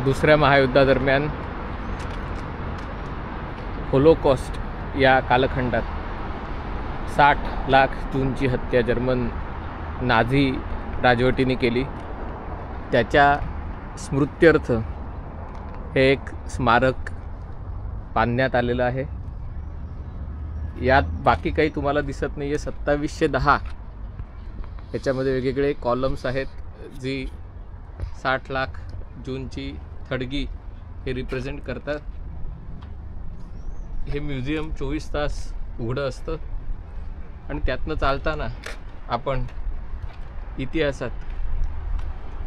दुसऱ्या महायुद्धादरम्यान होलोकॉस्ट या कालखंडात 60 लाख जूंची हत्या जर्मन नाझी राजवटीने केली, त्याच्या स्मृत्यर्थ हे एक स्मारक बांधण्यात आलेलं आहे। यात बाकी काही तुम्हाला दिसत नाही आहे। 2710 याच्यामध्ये वेगवेगळे कॉलम्स आहेत, जी 60 लाख जूनची थडगी हे रिप्रेझेंट करतात। हे म्युझियम 24 तास उघडं असतं आणि त्यातनं चालताना आपण इतिहासात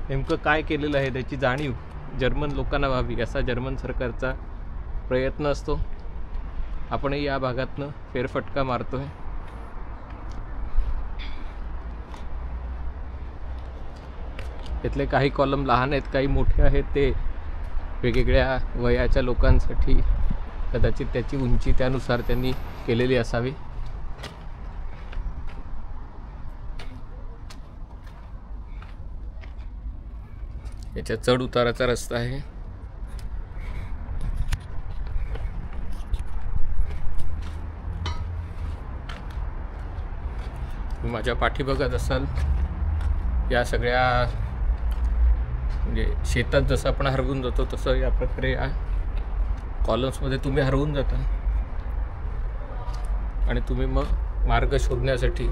नेमकं काय केलेलं आहे त्याची जाणीव जर्मन लोकांना व्हावी असा जर्मन सरकारचा प्रयत्न असतो। आपणही या भागातनं फेरफटका मारतोय। इथले काही कॉलम लहान आहेत, काही मोठे आहेत। ते वेगवेगळ्या वयाच्या लोकांसाठी कदाचित त्याची उंची त्यानुसार त्यांनी केलेली असावी। याच्या चढ उताराचा रस्ता आहे। माझ्या पाठी बघत असाल, या सगळ्या म्हणजे शेतात जसं आपण हरवून जातो तसं या प्रकारे या कॉलम्समध्ये तुम्ही हरवून जाता आणि तुम्ही मग मार्ग शोधण्यासाठी